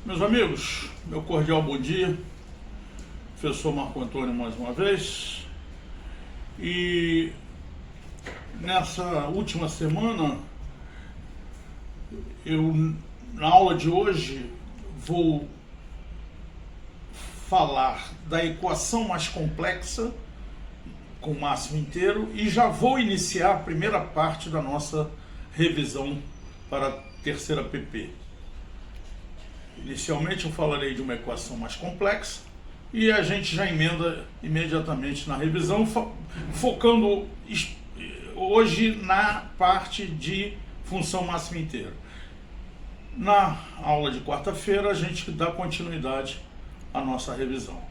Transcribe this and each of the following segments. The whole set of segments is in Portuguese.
Meus amigos, meu cordial bom dia, professor Marco Antônio mais uma vez. E nessa última semana, na aula de hoje, vou falar da equação mais complexa com máximo inteiro e já vou iniciar a primeira parte da nossa revisão para a terceira PP. Inicialmente eu falarei de uma equação mais complexa e a gente já emenda imediatamente na revisão, focando hoje na parte de função máxima inteira. Na aula de quarta-feira a gente dá continuidade à nossa revisão.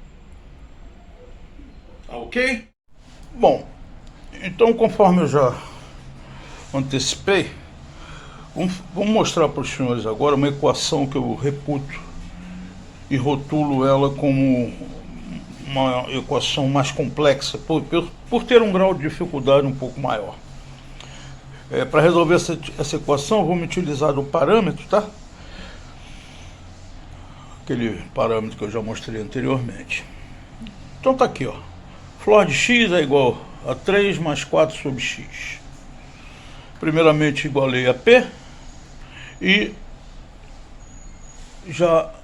Tá ok? Bom, então conforme eu já antecipei, vamos mostrar para os senhores agora uma equação que eu reputo e rotulo ela como uma equação mais complexa, por ter um grau de dificuldade um pouco maior. Para resolver essa equação, eu vou me utilizar do parâmetro, tá? Aquele parâmetro que eu já mostrei anteriormente. Então tá aqui, ó. Flor de x é igual a 3 mais 4 sobre x. Primeiramente igualei a P e já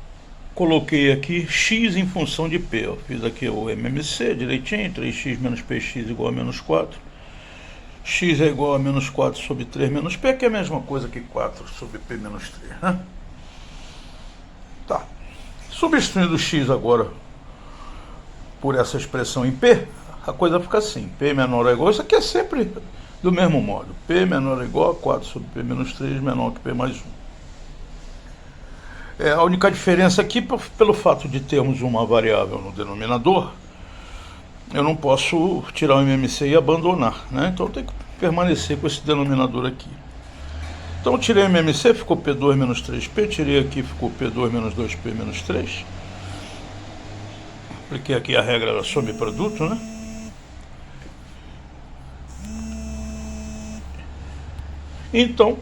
coloquei aqui x em função de P. Eu fiz aqui o MMC direitinho, 3x menos px igual a menos 4. X é igual a menos 4 sobre 3 menos P, que é a mesma coisa que 4 sobre P menos 3, né? Tá. Substituindo x agora por essa expressão em P, a coisa fica assim, P menor ou igual, isso aqui é sempre do mesmo modo, P menor ou igual a 4 sobre P menos 3 menor que P mais 1. A única diferença aqui, pelo fato de termos uma variável no denominador, eu não posso tirar o MMC e abandonar, né? Então eu tenho que permanecer com esse denominador aqui. Então eu tirei o MMC, ficou P2 menos 3P, tirei aqui, ficou P2 menos 2P menos 3. Apliquei aqui a regra da soma e produto, né? Então,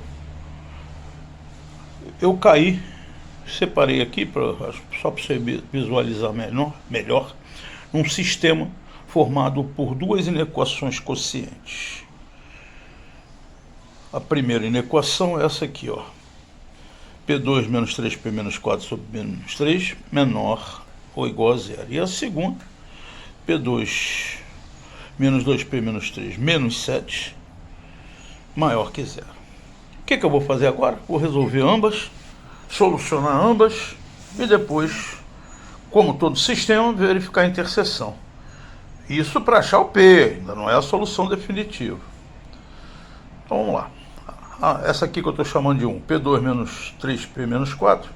eu caí, separei aqui, só para você visualizar melhor, um sistema formado por duas inequações quocientes. A primeira inequação é essa aqui, ó. P2 menos 3P menos 4 sobre menos 3 menor ou igual a zero. E a segunda, P2 menos 2P menos 3 menos 7 maior que zero. O que eu vou fazer agora? Vou resolver ambas, solucionar ambas e depois, como todo sistema, verificar a interseção. Isso para achar o P, ainda não é a solução definitiva. Então vamos lá. Essa aqui que eu estou chamando de 1, P2 menos 3P menos 4,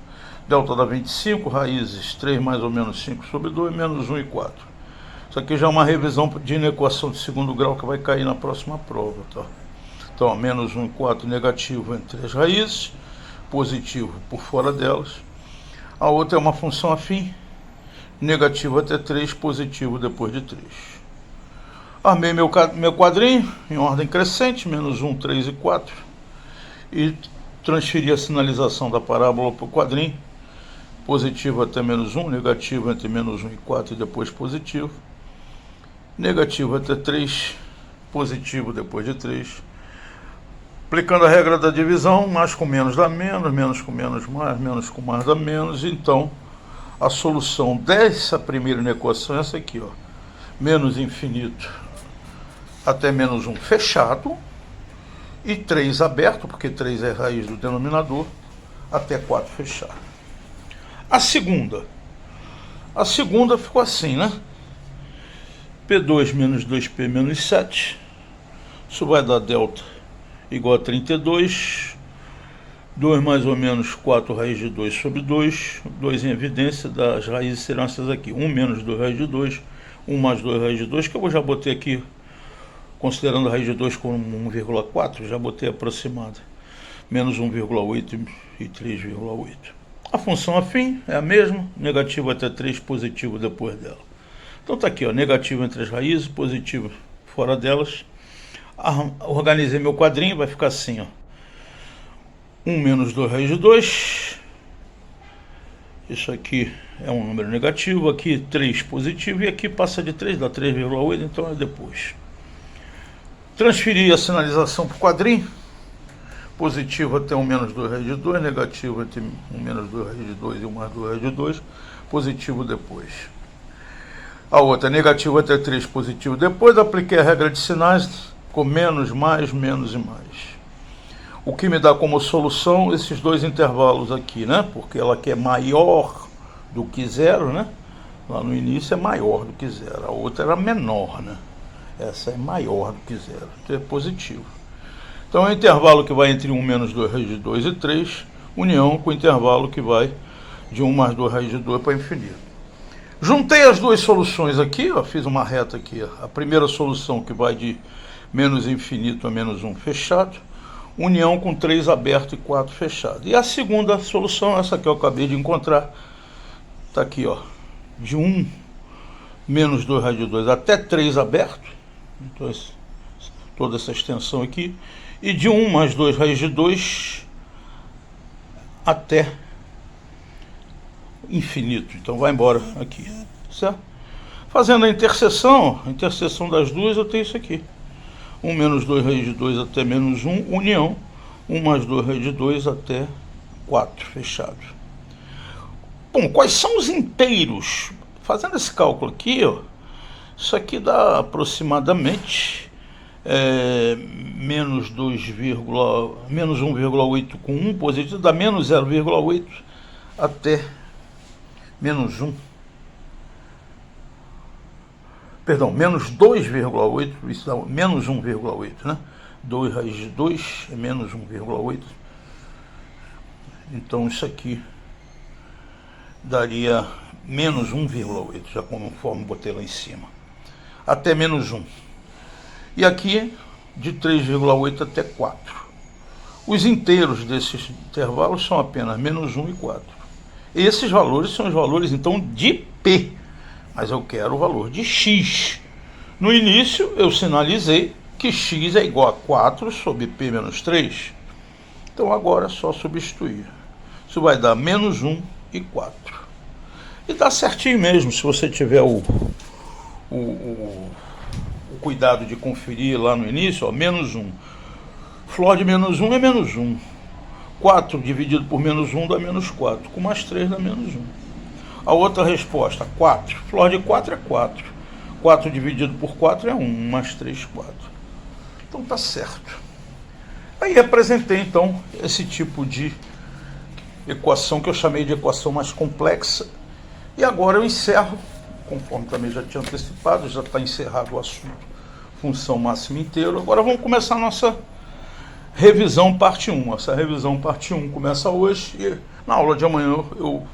delta dá 25, raízes 3 mais ou menos 5 sobre 2, menos 1 e 4. Isso aqui já é uma revisão de inequação de segundo grau que vai cair na próxima prova, tá? Então, menos 1 e 4 negativo entre as raízes, positivo por fora delas. A outra é uma função afim, negativo até 3, positivo depois de 3. Armei meu quadrinho em ordem crescente, menos 1, 3 e 4, e transferi a sinalização da parábola para o quadrinho, positivo até menos 1, negativo entre menos 1 e 4 e depois positivo, negativo até 3, positivo depois de 3. Aplicando a regra da divisão, mais com menos dá menos, menos com menos mais, menos com mais dá menos. Então, a solução dessa primeira inequação é essa aqui, ó. Menos infinito até menos 1 fechado e 3 aberto, porque 3 é a raiz do denominador, até 4 fechado. A segunda ficou assim, né? P2 menos 2P menos 7, isso vai dar delta igual a 32, 2 mais ou menos 4 raiz de 2 sobre 2, 2 em evidência, das raízes serão essas aqui, 1 menos 2 raiz de 2, 1 mais 2 raiz de 2, que eu já botei aqui, considerando a raiz de 2 como 1,4, já botei aproximada, menos 1,8 e 3,8. A função afim é a mesma, negativo até 3, positivo depois dela. Então tá aqui, ó, negativo entre as raízes, positivo fora delas. Organizei meu quadrinho, vai ficar assim, ó. 1 menos 2 raiz de 2 Isso aqui é um número negativo, aqui 3 positivo, e aqui passa de 3, dá 3,8, então é depois. Transferir a sinalização para o quadrinho. Positivo até 1 menos 2 raiz de 2, negativo entre 1 menos 2 raiz de 2 e 1 mais 2 raiz de 2, positivo depois. A outra, negativo até 3, positivo depois, apliquei a regra de sinais com menos, mais, menos e mais. O que me dá como solução esses dois intervalos aqui, né? Porque ela aqui é maior do que zero, né? Lá no início é maior do que zero, a outra era menor, né? Essa é maior do que zero, então é positivo. Então é o intervalo que vai entre 1 menos 2 raiz de 2 e 3, união com o intervalo que vai de 1 mais 2 raiz de 2 para infinito. Juntei as duas soluções aqui, ó, fiz uma reta aqui. Ó. A primeira solução que vai de menos infinito a menos 1 fechado, união com 3 aberto e 4 fechado. E a segunda solução, essa que eu acabei de encontrar, está aqui, ó, de 1 menos 2 raiz de 2 até 3 aberto, então toda essa extensão aqui, e de 1 mais 2 raiz de 2 até infinito. Então vai embora aqui, certo? Fazendo a interseção das duas, eu tenho isso aqui. 1 menos 2 raiz de 2 até menos 1, união. 1 mais 2 raiz de 2 até 4, fechado. Bom, quais são os inteiros? Fazendo esse cálculo aqui, ó, isso aqui dá aproximadamente menos 1,8 com 1 positivo, dá menos 0,8 até menos 1. Perdão, menos 2,8, isso dá menos 1,8, né? 2 raiz de 2 é menos 1,8. Então isso aqui daria menos 1,8, já conforme botei lá em cima. Até menos 1. E aqui de 3,8 até 4. Os inteiros desses intervalos são apenas menos 1 e 4. Esses valores são os valores, então, de P. Mas eu quero o valor de X. No início, eu sinalizei que X é igual a 4 sobre P menos 3. Então, agora é só substituir. Isso vai dar menos 1 e 4. E dá certinho mesmo, se você tiver o cuidado de conferir lá no início, ó, menos 1. Flor de menos 1 é menos 1. 4 dividido por menos 1 dá menos 4. Com mais 3 dá menos 1. A outra resposta, 4. Flor de 4 é 4. 4 dividido por 4 é 1. Mais 3, 4. Então tá certo. Aí apresentei então esse tipo de equação que eu chamei de equação mais complexa. E agora eu encerro, conforme também já tinha antecipado, já está encerrado o assunto função máxima inteiro. Agora vamos começar a nossa revisão parte 1. Essa revisão parte 1 começa hoje e na aula de amanhã eu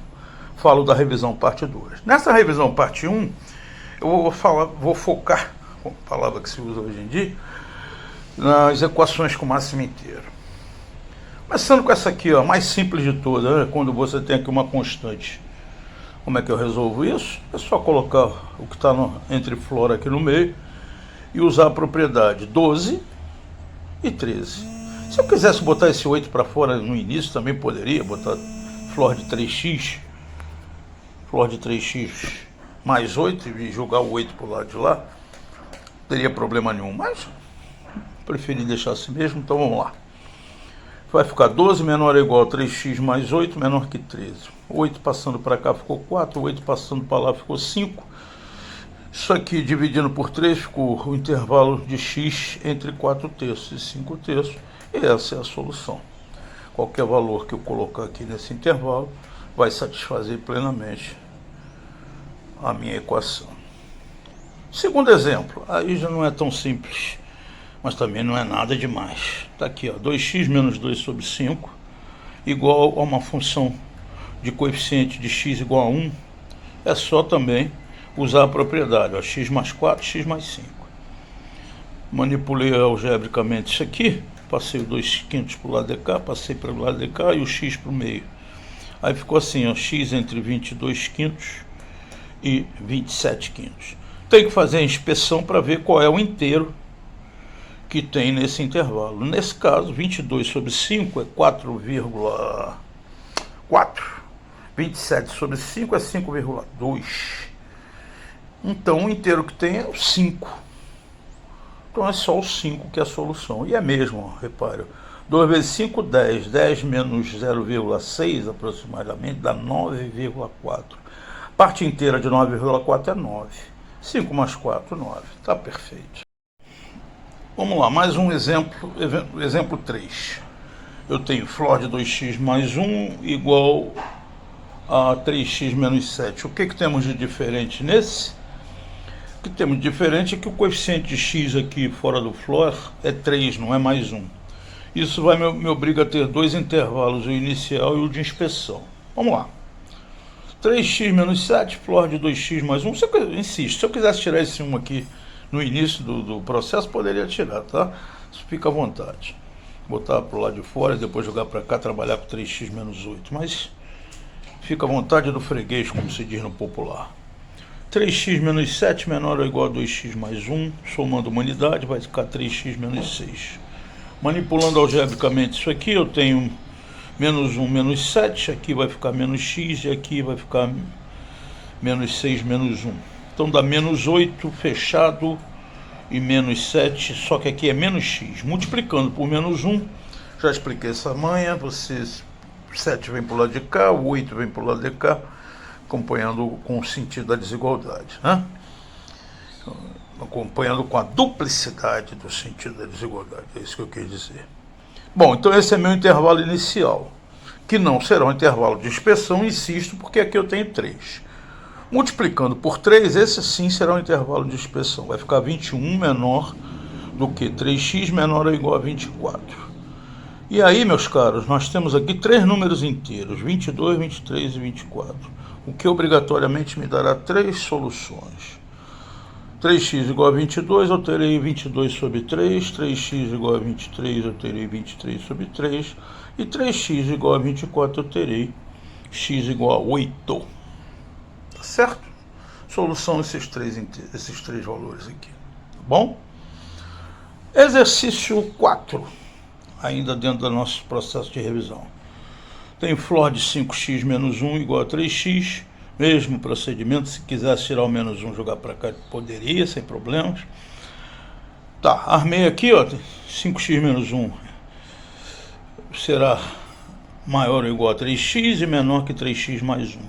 falo da revisão parte 2. Nessa revisão parte 1, eu vou focar, com a palavra que se usa hoje em dia, nas equações com máxima inteiro. Começando com essa aqui, ó, a mais simples de todas, né? Quando você tem aqui uma constante. Como é que eu resolvo isso? É só colocar o que está entre flor aqui no meio e usar a propriedade 12 e 13. Se eu quisesse botar esse 8 para fora no início, também poderia botar flor de 3x mais 8 e jogar o 8 para o lado de lá. Não teria problema nenhum, mas preferi deixar assim mesmo, então vamos lá. Vai ficar 12 menor ou igual a 3x mais 8 menor que 13. 8 passando para cá ficou 4, 8 passando para lá ficou 5. Isso aqui dividindo por 3 ficou o intervalo de x entre 4 terços e 5 terços. E essa é a solução. Qualquer valor que eu colocar aqui nesse intervalo vai satisfazer plenamente a minha equação. Segundo exemplo, aí já não é tão simples, mas também não é nada demais. Está aqui, ó, 2x menos 2 sobre 5 igual a uma função de coeficiente de x igual a 1. É só também usar a propriedade, ó, x mais 4, x mais 5. Manipulei algebricamente isso aqui, passei o 2/5 para o lado de cá, passei para o lado de cá e o x para o meio. Aí ficou assim, ó, x entre 22/5 e 27/5. Tem que fazer a inspeção para ver qual é o inteiro que tem nesse intervalo. Nesse caso, 22 sobre 5 é 4,4. 27 sobre 5 é 5,2. Então o inteiro que tem é o 5. Então é só o 5 que é a solução. E é mesmo, repare. 2 vezes 5, 10. 10 menos 0,6 aproximadamente dá 9,4. Parte inteira de 9,4 é 9. 5 mais 4, 9. Está perfeito. Vamos lá, mais um exemplo. Exemplo 3. Eu tenho flor de 2x mais 1 igual a 3x menos 7. O que temos de diferente nesse? O que temos de diferente é que o coeficiente de x aqui fora do flor é 3, não é mais 1. Isso me obriga a ter dois intervalos, o inicial e o de inspeção. Vamos lá. 3x menos 7, flor de 2x mais 1. Insisto, se eu quisesse tirar esse 1 aqui no início do processo, poderia tirar, tá? Isso fica à vontade. Botar para o lado de fora e depois jogar para cá, trabalhar com 3x menos 8. Mas fica à vontade do freguês, como se diz no popular. 3x menos 7 menor ou igual a 2x mais 1. Somando uma unidade, vai ficar 3x menos 6. Manipulando algebricamente isso aqui, eu tenho menos 1 menos 7. Aqui vai ficar menos x e aqui vai ficar menos 6 menos 1. Então dá menos 8 fechado e menos 7, só que aqui é menos x. Multiplicando por menos 1, já expliquei essa manha, 7 vem para o lado de cá, o 8 vem para o lado de cá, acompanhando com o sentido da desigualdade, né? Acompanhando com a duplicidade do sentido da desigualdade, é isso que eu quis dizer. Bom, então esse é meu intervalo inicial, que não será um intervalo de inspeção, insisto, porque aqui eu tenho 3. Multiplicando por 3, esse sim será um intervalo de inspeção. Vai ficar 21 menor do que 3x menor ou igual a 24. E aí, meus caros, nós temos aqui 3 números inteiros, 22, 23 e 24. O que obrigatoriamente me dará 3 soluções. 3x igual a 22, eu terei 22 sobre 3. 3x igual a 23, eu terei 23 sobre 3. E 3x igual a 24, eu terei x igual a 8. Tá certo? Solução esses três valores aqui. Tá bom? Exercício 4. Ainda dentro do nosso processo de revisão. Tem flor de 5x menos 1 igual a 3x. Mesmo procedimento, se quisesse tirar o menos 1 jogar para cá, poderia, sem problemas. Tá, armei aqui, ó, 5x menos 1 será maior ou igual a 3x e menor que 3x mais 1.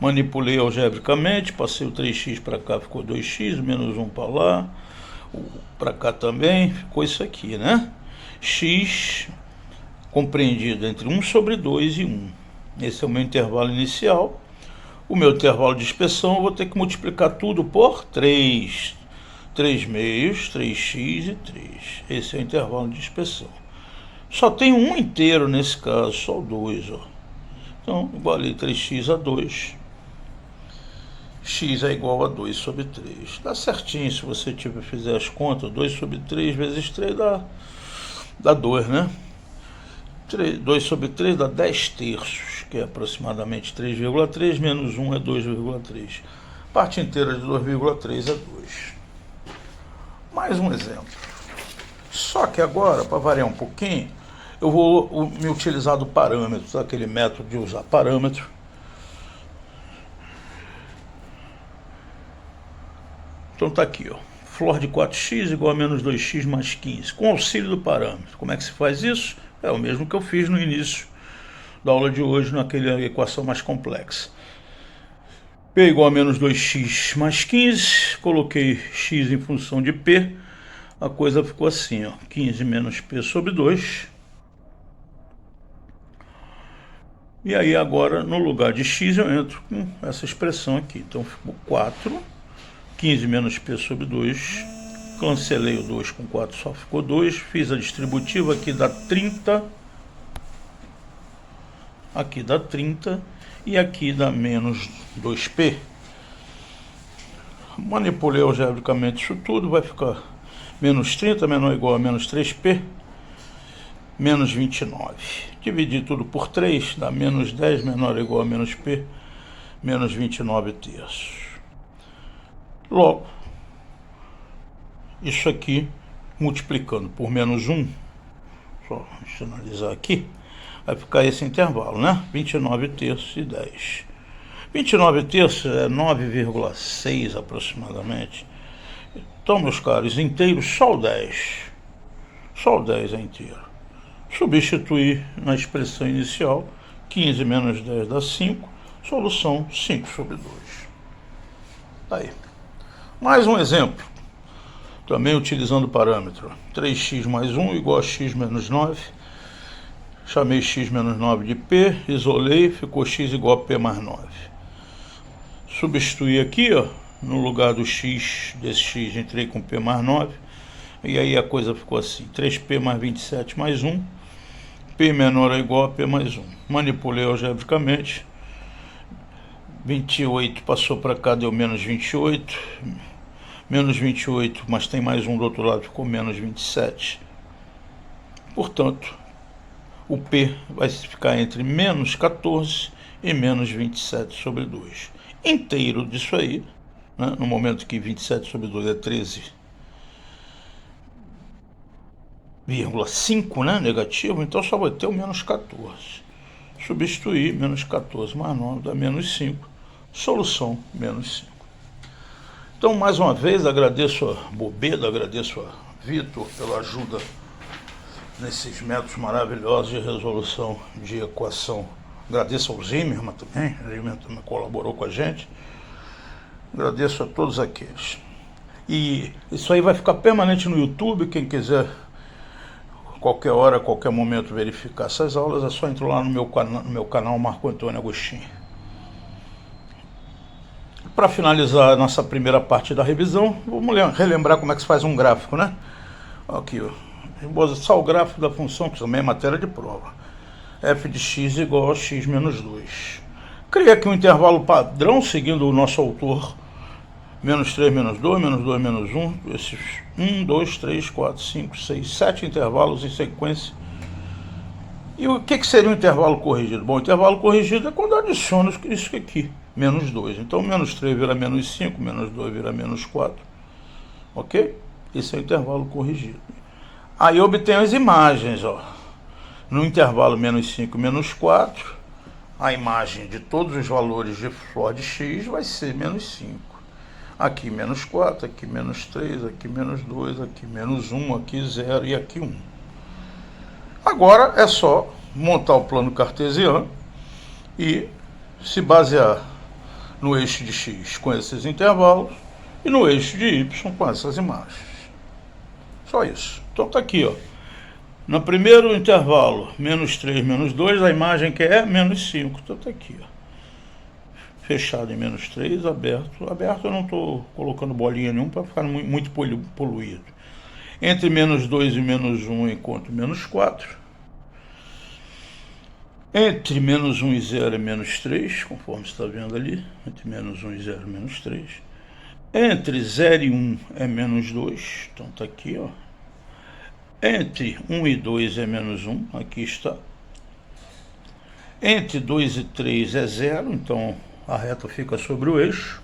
Manipulei algebricamente, passei o 3x para cá, ficou 2x, menos 1 para lá, para cá também, ficou isso aqui, né? X compreendido entre 1 sobre 2 e 1. Esse é o meu intervalo inicial. O meu intervalo de inspeção, eu vou ter que multiplicar tudo por 3. 3 meios, 3x e 3. Esse é o intervalo de inspeção. Só tem um inteiro nesse caso, só o 2. Ó. Então, igualei 3x a 2. X é igual a 2 sobre 3. Dá certinho se você fizer as contas. 2 sobre 3 vezes 3 dá 2, né? 2 sobre 3 dá 10 terços, que é aproximadamente 3,3, menos 1 é 2,3. Parte inteira de 2,3 é 2. Mais um exemplo. Só que agora, para variar um pouquinho, eu vou me utilizar do parâmetro, aquele método de usar parâmetro. Então tá aqui, ó. Flor de 4x igual a menos 2x mais 15, com auxílio do parâmetro. Como é que se faz isso? É o mesmo que eu fiz no início da aula de hoje, naquela equação mais complexa. P igual a menos 2x mais 15, coloquei x em função de P, a coisa ficou assim, ó, 15 menos P sobre 2. E aí agora, no lugar de x, eu entro com essa expressão aqui. Então ficou 4, 15 menos P sobre 2, cancelei o 2 com 4, só ficou 2, fiz a distributiva, aqui dá 30, aqui dá 30 e aqui dá menos 2P. Manipulei algebricamente isso tudo, vai ficar menos 30 menor ou igual a menos 3P, menos 29. Dividir tudo por 3, dá menos 10 menor ou igual a menos P, menos 29 terços. Logo, isso aqui, multiplicando por menos 1, só finalizar aqui, vai ficar esse intervalo, né? 29 terços e 10. 29 terços é 9,6 aproximadamente. Então, meus caros, inteiros só o 10. Só o 10 é inteiro. Substituir na expressão inicial, 15 menos 10 dá 5, solução 5 sobre 2. Tá aí. Mais um exemplo, também utilizando o parâmetro 3x mais 1 igual a x menos 9. Chamei x menos 9 de p, isolei, ficou x igual a p mais 9. Substituí aqui, ó, no lugar do x, desse x, entrei com p mais 9. E aí a coisa ficou assim, 3p mais 27 mais 1, p menor ou igual a p mais 1. Manipulei algebricamente, 28 passou para cá, deu menos 28, menos 28, mas tem mais 1 do outro lado, ficou menos 27. Portanto, o p vai ficar entre menos 14 e menos 27 sobre 2. Inteiro disso aí, né, no momento que 27 sobre 2 é 13,5, né, negativo, então só vai ter o menos 14. Substituir, menos 14 mais 9 dá menos 5, solução menos 5. Então, mais uma vez, agradeço a Bobeda, agradeço a Vitor pela ajuda nesses métodos maravilhosos de resolução de equação. Agradeço ao Zimmermann também, ele também colaborou com a gente. Agradeço a todos aqueles. E isso aí vai ficar permanente no YouTube, quem quiser qualquer hora, qualquer momento verificar essas aulas, é só entrar lá no meu canal Marco Antônio Agostinho. Para finalizar a nossa primeira parte da revisão, vamos relembrar como é que se faz um gráfico, né? Aqui, ó. Vou usar o gráfico da função, que também é matéria de prova. F de x igual a x menos 2. Criei aqui um intervalo padrão, seguindo o nosso autor. Menos 3, menos 2, menos 2, menos 1. Esses 1, 2, 3, 4, 5, 6, 7 intervalos em sequência. E o que seria um intervalo corrigido? Bom, o intervalo corrigido é quando eu adiciono isso aqui, menos 2. Então, menos 3 vira menos 5, menos 2 vira menos 4. Ok? Esse é o intervalo corrigido. Aí eu obtenho as imagens, ó. No intervalo menos 5, menos 4, a imagem de todos os valores de flor de x vai ser menos 5. Aqui menos 4, aqui menos 3, aqui menos 2, aqui menos 1, aqui 0 e aqui 1. Agora é só montar o plano cartesiano e se basear no eixo de x com esses intervalos e no eixo de y com essas imagens. Só isso. Então está aqui, ó. No primeiro intervalo, menos 3, menos 2, a imagem que é menos 5. Então está aqui, ó. Fechado em menos 3, aberto. Aberto eu não estou colocando bolinha nenhuma para ficar muito poluído. Entre menos 2 e menos 1 encontro menos 4. Entre menos 1 e 0 é menos 3, conforme você está vendo ali. Entre menos 1 e 0 é menos 3. Entre 0 e 1 é menos 2. Então está aqui, ó. Entre 1 e 2 é menos 1, aqui está. Entre 2 e 3 é 0, então a reta fica sobre o eixo.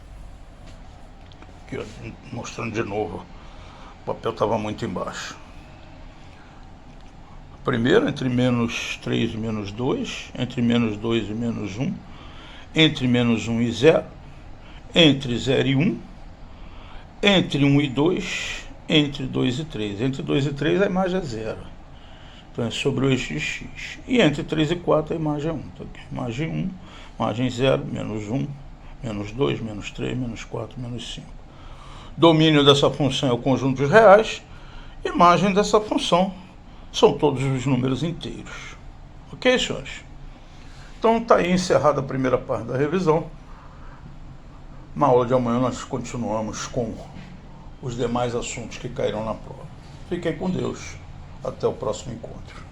Aqui, ó, mostrando de novo, o papel estava muito embaixo. Primeiro, entre menos 3 e menos 2, entre menos 2 e menos 1, entre menos 1 e 0, entre 0 e 1, entre 1 e 2, entre 2 e 3. Entre 2 e 3 a imagem é 0. Então é sobre o eixo de x. E entre 3 e 4 a imagem é 1. Então, aqui, imagem 1, imagem 0, menos 1, menos 2, menos 3, menos 4, menos 5. Domínio dessa função é o conjunto dos reais. Imagem dessa função são todos os números inteiros. Ok, senhores? Então está aí encerrada a primeira parte da revisão. Na aula de amanhã nós continuamos com os demais assuntos que cairão na prova. Fiquem com Deus. Até o próximo encontro.